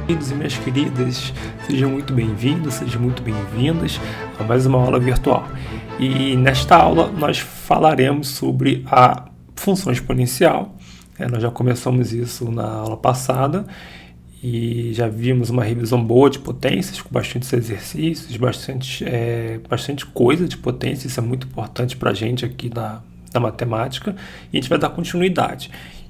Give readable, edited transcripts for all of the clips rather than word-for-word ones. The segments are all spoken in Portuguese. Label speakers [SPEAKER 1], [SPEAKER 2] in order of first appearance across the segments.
[SPEAKER 1] Queridos e minhas queridas, sejam muito bem-vindos, sejam muito bem-vindas a mais uma aula virtual. E nesta aula nós falaremos sobre a função exponencial. Nós já começamos isso na aula passada e já vimos uma revisão boa de potências, com bastantes exercícios, bastante coisa de potência. Isso é muito importante para a gente aqui da matemática, e a gente vai dar continuidade.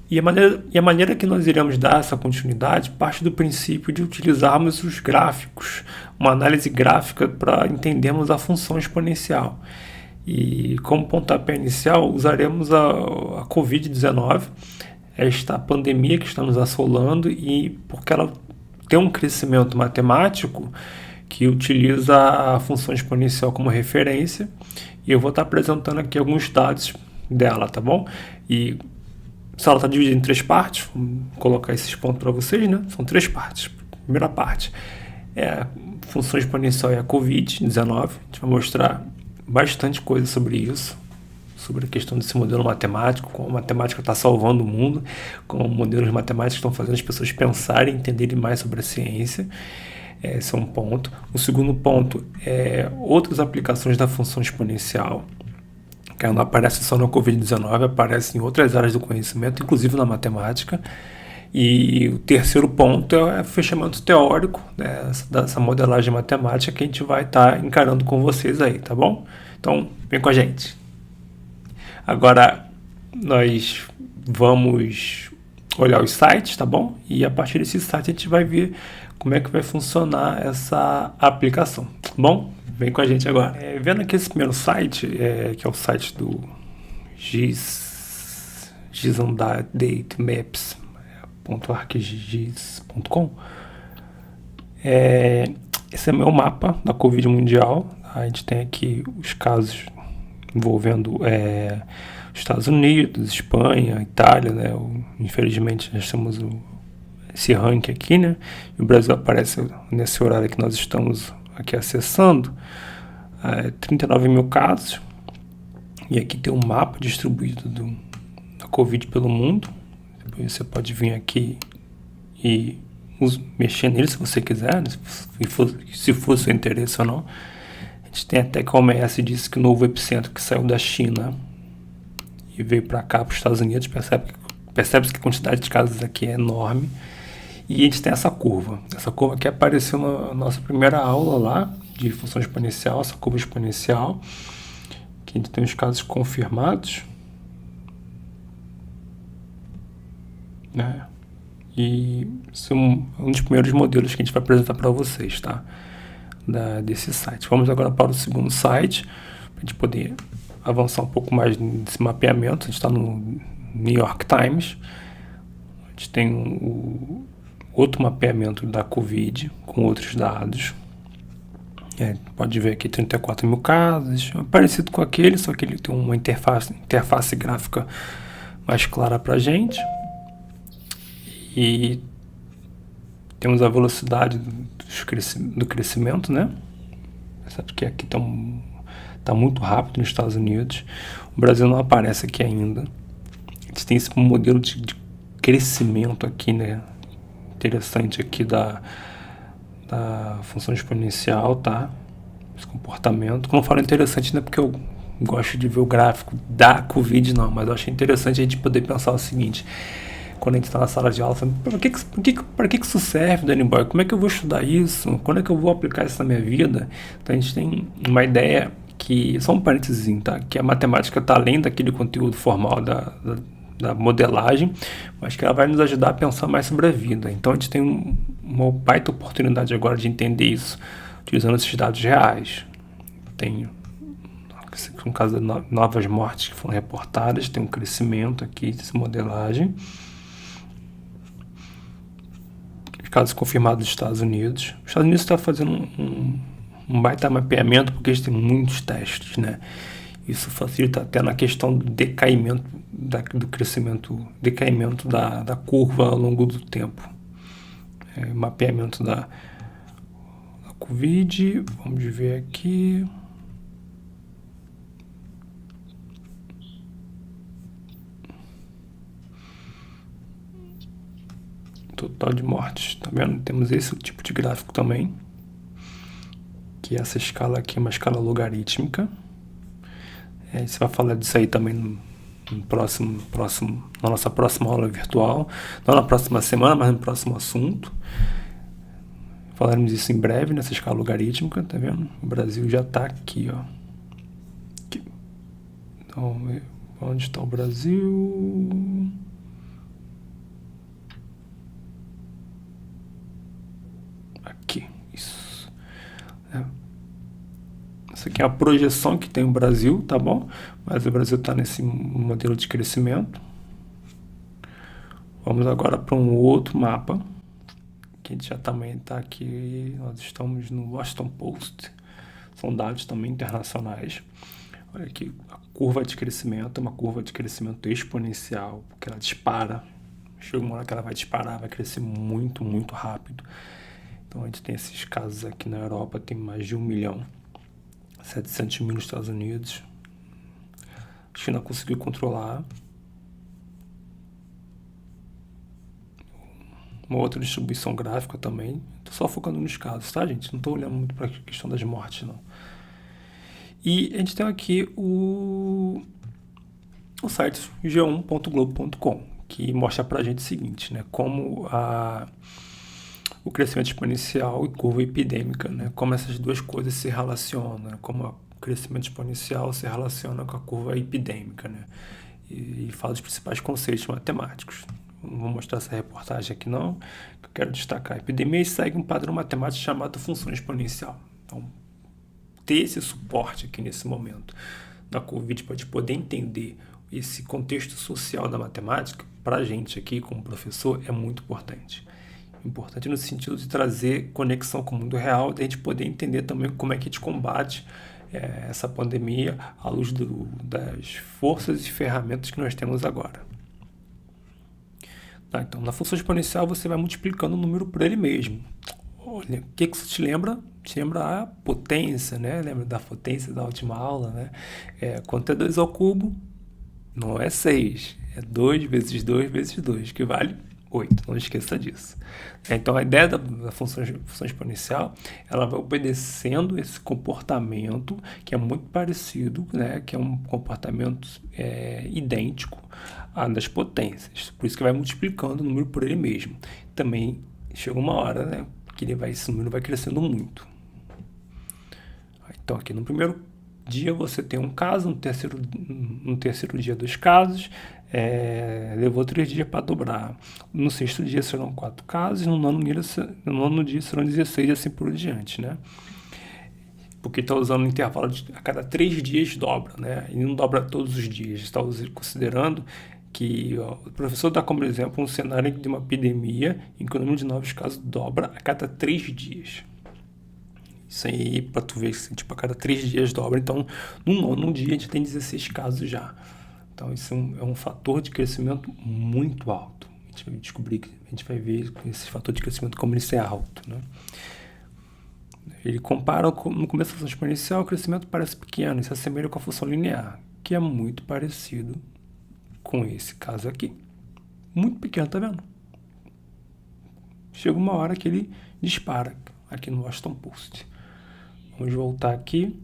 [SPEAKER 1] E a maneira que nós iremos dar essa continuidade parte do princípio de utilizarmos os gráficos, uma análise gráfica para entendermos a função exponencial. E como pontapé inicial, usaremos a Covid-19, esta pandemia que está nos assolando, e porque ela tem um crescimento matemático que utiliza a função exponencial como referência, e eu vou estar apresentando aqui alguns dados dela, tá bom? E se ela está dividida em 3 partes, vou colocar esses pontos para vocês, né? São 3 partes. Primeira parte é a função exponencial e a Covid-19. A gente vai mostrar bastante coisa sobre isso, sobre a questão desse modelo matemático, como a matemática está salvando o mundo, como modelos matemáticos estão fazendo as pessoas pensarem e entenderem mais sobre a ciência. Esse é um ponto. O segundo ponto é outras aplicações da função exponencial, que ela não aparece só na Covid-19, aparece em outras áreas do conhecimento, inclusive na matemática. E o terceiro ponto é o fechamento teórico, né, dessa modelagem matemática que a gente vai estar encarando com vocês aí, tá bom? Então, vem com a gente. Agora, nós vamos olhar os sites, tá bom? E a partir desse site a gente vai ver como é que vai funcionar essa aplicação, tá bom? Vem com a gente agora. Vendo aqui esse primeiro site, que é o site do gisanddatemaps.arcgis.com, esse é o meu mapa da Covid mundial. A gente tem aqui os casos envolvendo os Estados Unidos, Espanha, Itália, né? Infelizmente nós temos esse ranking aqui, né? E o Brasil aparece nesse horário que nós estamos aqui acessando. 39 mil casos, e aqui tem um mapa distribuído da Covid pelo mundo. Depois você pode vir aqui e mexer nele se você quiser, né? Se for seu interesse ou não. A gente tem até que a OMS disse que o novo epicentro que saiu da China e veio para cá, para os Estados Unidos, percebe-se que a quantidade de casos aqui é enorme. E a gente tem essa curva que apareceu na nossa primeira aula lá, de função exponencial, essa curva exponencial, que a gente tem os casos confirmados, né? E esse é um dos primeiros modelos que a gente vai apresentar para vocês, tá? Desse site. Vamos agora para o segundo site, para a gente poder avançar um pouco mais nesse mapeamento. A gente está no New York Times. A gente tem outro mapeamento da Covid com outros dados. Pode ver aqui 34 mil casos, parecido com aquele, só que ele tem uma interface gráfica mais clara para a gente. E temos a velocidade do crescimento, né? Percebe que aqui está muito rápido nos Estados Unidos. O Brasil não aparece aqui ainda. A gente tem esse modelo de crescimento aqui, né? Interessante aqui da função exponencial, tá? Esse comportamento. Quando eu falo interessante, não é porque eu gosto de ver o gráfico da Covid, não, mas eu achei interessante a gente poder pensar o seguinte: quando a gente está na sala de aula, para que isso serve, Danny Boy? Como é que eu vou estudar isso? Quando é que eu vou aplicar isso na minha vida? Então a gente tem uma ideia que, só um parênteses, tá? Que a matemática está além daquele conteúdo formal da modelagem, mas que ela vai nos ajudar a pensar mais sobre a vida. Então a gente tem uma baita oportunidade agora de entender isso, utilizando esses dados reais. Tem um caso de novas mortes que foram reportadas, tem um crescimento aqui dessa modelagem. Os casos confirmados dos Estados Unidos. Os Estados Unidos está fazendo um baita mapeamento porque eles têm muitos testes, né? Isso facilita até na questão do decaimento, do crescimento, decaimento da curva ao longo do tempo. Mapeamento da Covid, vamos ver aqui. total de mortes, tá vendo? Temos esse tipo de gráfico também, que essa escala aqui é uma escala logarítmica. Você vai falar disso aí também na nossa próxima aula virtual, não na próxima semana, mas no próximo assunto. Falaremos isso em breve nessa escala logarítmica, tá vendo? O Brasil já tá aqui, ó. Aqui. Então, onde está o Brasil? Aqui, isso. Essa aqui é a projeção que tem o Brasil, tá bom? Mas o Brasil está nesse modelo de crescimento. Vamos agora para um outro mapa, que a gente já também está aqui. Nós estamos no Washington Post. São dados também internacionais. Olha aqui, a curva de crescimento é uma curva de crescimento exponencial, porque ela dispara. Chega uma hora que ela vai disparar, vai crescer muito, muito rápido. Então a gente tem esses casos aqui na Europa, tem mais de 1.700.000 nos Estados Unidos. A China conseguiu controlar. Uma outra distribuição gráfica também. Estou só focando nos casos, tá, gente? Não estou olhando muito para a questão das mortes, não. E a gente tem aqui o site g1.globo.com, que mostra para a gente o seguinte, né? Como o crescimento exponencial e curva epidêmica, né? Como essas duas coisas se relacionam, né? Como o crescimento exponencial se relaciona com a curva epidêmica, né? E fala dos principais conceitos matemáticos. Não vou mostrar essa reportagem aqui não, que eu quero destacar. A epidemia segue um padrão matemático chamado função exponencial. Então, ter esse suporte aqui nesse momento da Covid para poder entender esse contexto social da matemática, para a gente aqui como professor, é muito importante. Importante no sentido de trazer conexão com o mundo real, de a gente poder entender também como é que a gente combate essa pandemia à luz das forças e ferramentas que nós temos agora. Tá, então, na função exponencial, você vai multiplicando o número por ele mesmo. Olha, o que isso te lembra? Te lembra a potência, né? Lembra da potência da última aula, né? Quanto é 2 ao cubo? Não é 6, é 2 vezes 2 vezes 2, que vale 8, não esqueça disso. Então, a ideia da função exponencial, ela vai obedecendo esse comportamento que é muito parecido, né, que é um comportamento idêntico à das potências. Por isso que vai multiplicando o número por ele mesmo. Também chega uma hora, né, que esse número vai crescendo muito. Então, aqui no primeiro dia você tem um caso, no terceiro dia 2 casos, levou 3 dias para dobrar. No sexto dia serão 4 casos, no nono dia serão 16 e assim por diante, né? Porque está usando um intervalo a cada 3 dias dobra, né? E não dobra todos os dias. Está considerando que o professor dá como exemplo um cenário de uma epidemia em que o número de novos casos dobra a cada 3 dias. Isso aí, para tu ver, tipo, a cada 3 dias dobra. Então, num dia a gente tem 16 casos já. Então, isso é um fator de crescimento muito alto. A gente vai descobrir, a gente vai ver esse fator de crescimento como ele é alto, né? Ele compara, no começo da função exponencial, o crescimento parece pequeno, e se assemelha com a função linear, que é muito parecido com esse caso aqui. Muito pequeno, tá vendo? Chega uma hora que ele dispara aqui no Washington Post. Vamos voltar aqui.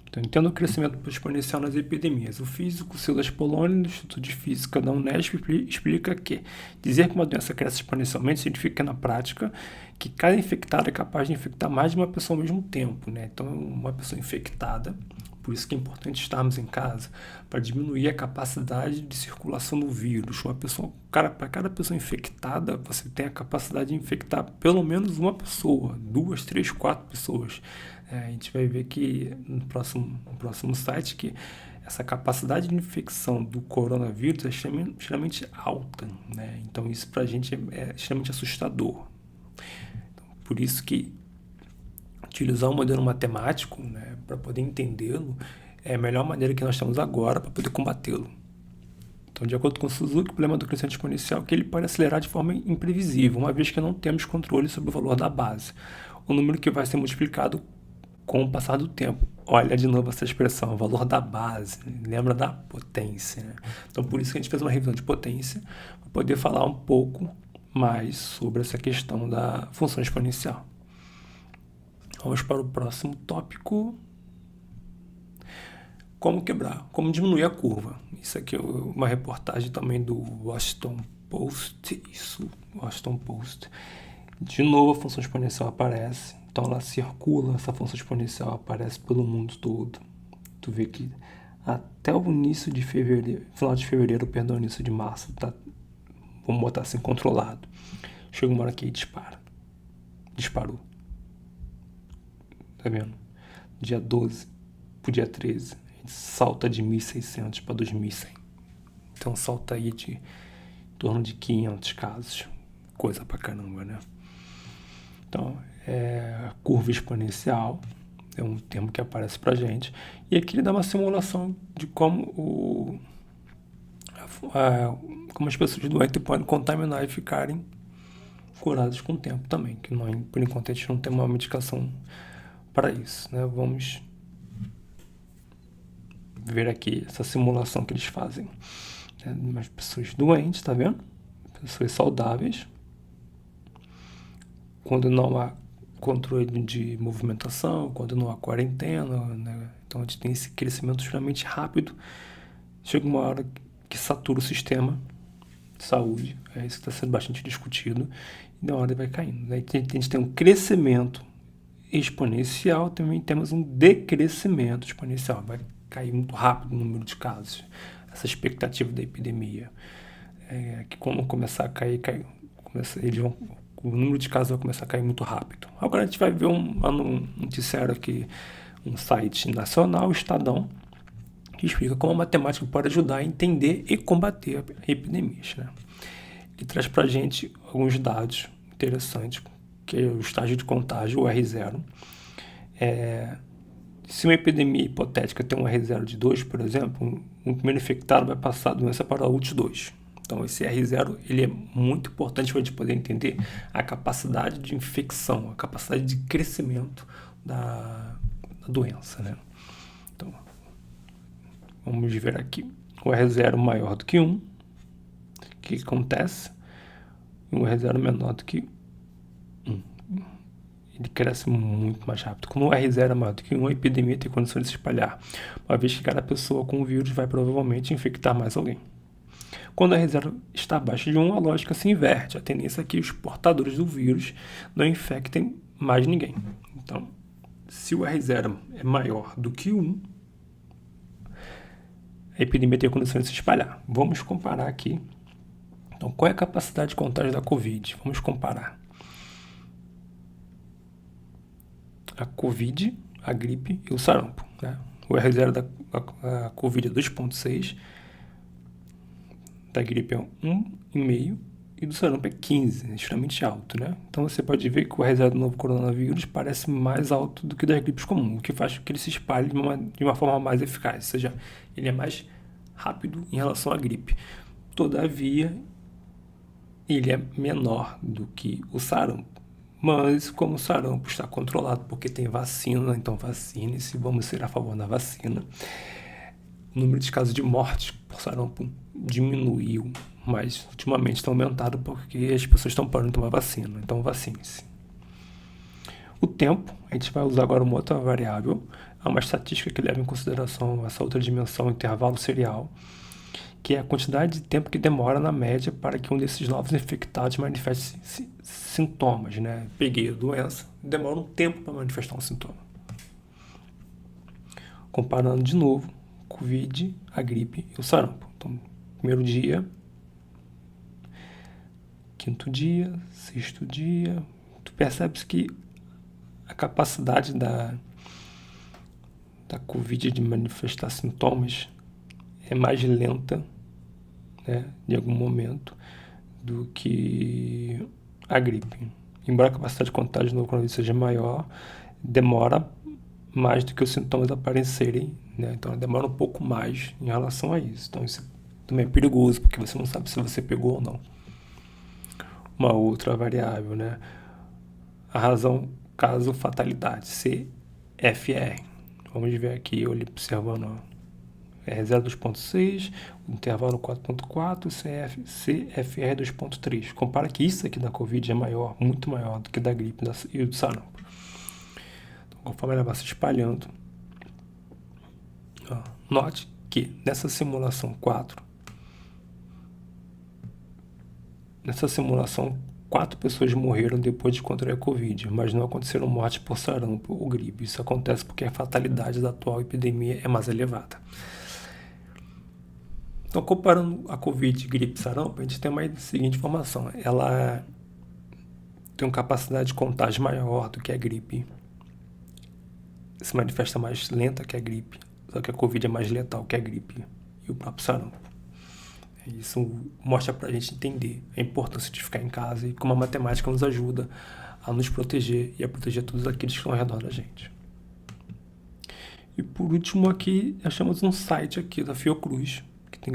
[SPEAKER 1] Então, entenda o crescimento exponencial nas epidemias. O físico Silas Poloni, do Instituto de Física da Unesp, explica que dizer que uma doença cresce exponencialmente significa, na prática, que cada infectado é capaz de infectar mais de uma pessoa ao mesmo tempo, né? Então, uma pessoa infectada, por isso que é importante estarmos em casa, para diminuir a capacidade de circulação do vírus. Para cada pessoa infectada, você tem a capacidade de infectar pelo menos uma pessoa, 2, 3, 4 pessoas. A gente vai ver que no próximo site que essa capacidade de infecção do coronavírus é extremamente alta, né? Então isso para a gente é extremamente assustador. Então, por isso que utilizar um modelo matemático, né, para poder entendê-lo é a melhor maneira que nós temos agora para poder combatê-lo. Então, de acordo com o Suzuki, o problema do crescimento exponencial é que ele pode acelerar de forma imprevisível, uma vez que não temos controle sobre o valor da base. O número que vai ser multiplicado com o passar do tempo. Olha de novo essa expressão, o valor da base, lembra da potência, né? Então, por isso que a gente fez uma revisão de potência, para poder falar um pouco mais sobre essa questão da função exponencial. Vamos para o próximo tópico. Como quebrar, como diminuir a curva. Isso aqui é uma reportagem também do Washington Post. Washington Post. De novo a função exponencial aparece. Então ela circula, essa função exponencial aparece pelo mundo todo. Tu vê que até o início de fevereiro, final de fevereiro, perdão, início de março, tá, vamos botar assim, controlado. Chega uma hora que dispara. Disparou. Tá vendo? Dia 12 pro dia 13. Salta de 1.600 para 2.100. Então salta aí de em torno de 500 casos. Coisa pra caramba, né? Então, curva exponencial é um termo que aparece pra gente. E aqui ele dá uma simulação de como como as pessoas doentes podem contaminar e ficarem curadas com o tempo também. Que não, por enquanto a gente não tem uma medicação para isso, né? Vamos ver aqui essa simulação que eles fazem. Umas pessoas doentes, tá vendo? Pessoas saudáveis. Quando não há controle de movimentação, quando não há quarentena, né? Então a gente tem esse crescimento extremamente rápido. Chega uma hora que satura o sistema de saúde, é isso que está sendo bastante discutido, e na hora vai caindo. Aí a gente tem um crescimento exponencial, também temos um decrescimento exponencial, vai cair muito rápido o número de casos, essa expectativa da epidemia, que quando começar a cair, o número de casos vai começar a cair muito rápido. Agora a gente vai ver um noticiário aqui, um site nacional, Estadão, que explica como a matemática pode ajudar a entender e combater epidemias, né? Ele traz pra gente alguns dados interessantes, que é o estágio de contágio, o R0. Se uma epidemia hipotética tem um R0 de 2, por exemplo, um primeiro infectado vai passar a doença para outros 2. Então, esse R0 ele é muito importante para a gente poder entender a capacidade de infecção, a capacidade de crescimento da doença, né? Então, vamos ver aqui. O R0 maior do que 1, o que acontece? O R0 menor do que 1. Ele cresce muito mais rápido. Quando o R0 é maior do que 1, a epidemia tem condições de se espalhar, uma vez que cada pessoa com o vírus vai provavelmente infectar mais alguém. Quando a R0 está abaixo de 1, a lógica se inverte. A tendência é que os portadores do vírus não infectem mais ninguém. Então, se o R0 é maior do que 1, a epidemia tem condições de se espalhar. Vamos comparar aqui. Então, qual é a capacidade de contágio da Covid? Vamos comparar. A Covid, a gripe e o sarampo, né? O R0 da Covid é 2,6, da gripe é 1,5 e do sarampo é 15, é extremamente alto, né? Então você pode ver que o R0 do novo coronavírus parece mais alto do que das gripes comuns, o que faz com que ele se espalhe de uma forma mais eficaz, ou seja, ele é mais rápido em relação à gripe. Todavia, ele é menor do que o sarampo. Mas como o sarampo está controlado porque tem vacina, então vacine-se, vamos ser a favor da vacina. O número de casos de morte por sarampo diminuiu, mas ultimamente está aumentado porque as pessoas estão parando de tomar vacina, então vacine-se. O tempo, a gente vai usar agora uma outra variável, é uma estatística que leva em consideração essa outra dimensão, intervalo serial, que é a quantidade de tempo que demora na média para que um desses novos infectados manifeste sintomas, né? Peguei a doença, demora um tempo para manifestar um sintoma. Comparando de novo, Covid, a gripe e o sarampo. Então, primeiro dia, quinto dia, sexto dia, tu percebes que a capacidade da Covid de manifestar sintomas é mais lenta, né, em algum momento, do que a gripe. Embora a capacidade de contágio do novo coronavírus seja maior, demora mais do que os sintomas aparecerem, né? Então demora um pouco mais em relação a isso. Então isso também é perigoso, porque você não sabe se você pegou ou não. Uma outra variável, né? A razão, caso, fatalidade. Se CFR. Vamos ver aqui, eu observando R0 2.6, o intervalo 4.4, CFR 2.3. Compara que isso aqui da Covid é maior, muito maior do que da gripe e do sarampo. Então, conforme ela vai se espalhando, note que nessa simulação 4 pessoas morreram depois de contrair a Covid, mas não aconteceram mortes por sarampo ou gripe. Isso acontece porque a fatalidade da atual epidemia é mais elevada. Então, comparando a Covid, gripe e sarampo, a gente tem a seguinte informação. Ela tem uma capacidade de contágio maior do que a gripe. Se manifesta mais lenta que a gripe. Só que a Covid é mais letal que a gripe e o próprio sarampo. Isso mostra pra gente entender a importância de ficar em casa e como a matemática nos ajuda a nos proteger e a proteger todos aqueles que estão ao redor da gente. E por último aqui, achamos um site aqui da Fiocruz, que está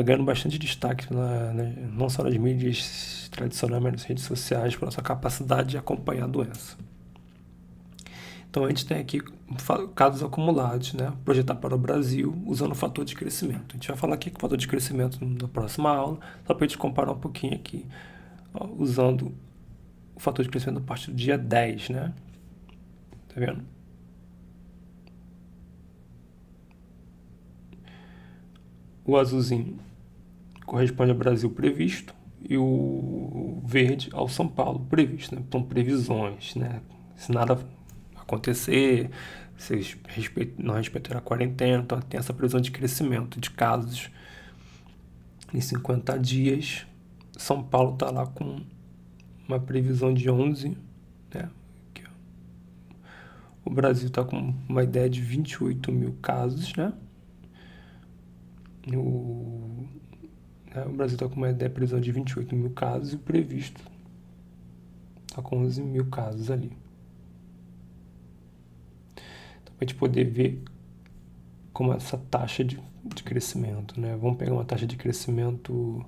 [SPEAKER 1] ganhando bastante destaque, não só nas mídias tradicionais, mas nas redes sociais, pela sua capacidade de acompanhar a doença. Então a gente tem aqui casos acumulados, né? Projetar para o Brasil usando o fator de crescimento. A gente vai falar aqui com o fator de crescimento na próxima aula, só para a gente comparar um pouquinho aqui, usando o fator de crescimento a partir do dia 10, né? Tá vendo? O azulzinho corresponde ao Brasil previsto e o verde ao São Paulo previsto, né? Então, previsões, né? Se nada acontecer, se não respeitar a quarentena, então tem essa previsão de crescimento de casos em 50 dias. São Paulo está lá com uma previsão de 11, né? Aqui, o Brasil está com uma ideia de 28 mil casos, né? O Brasil está com uma ideia de previsão de 28 mil casos e o previsto está com 11 mil casos ali. Então, para a gente poder ver como essa taxa de crescimento, né? Vamos pegar uma taxa de crescimento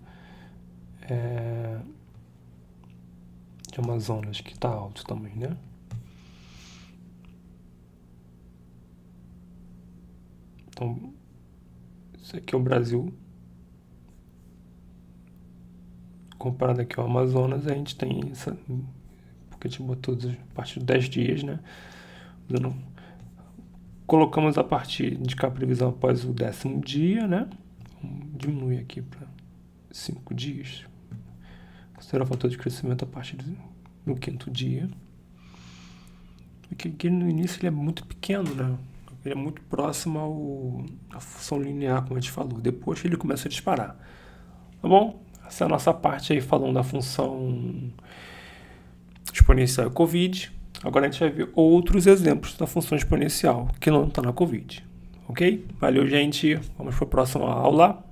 [SPEAKER 1] de Amazonas, que está alto também, né? Então, isso aqui é o Brasil. Comparado aqui ao Amazonas, a gente tem essa... Porque a gente botou a partir de 10 dias, né? Colocamos a partir de cá a previsão após o 10º dia, né? Vamos diminuir aqui para 5 dias. Considerar o fator de crescimento a partir do 5º dia. Aqui no início ele é muito pequeno, né? Ele é muito próximo à função linear, como a gente falou. Depois ele começa a disparar. Tá bom? Essa é a nossa parte aí falando da função exponencial e Covid. Agora a gente vai ver outros exemplos da função exponencial que não está na Covid. Ok? Valeu, gente. Vamos para a próxima aula.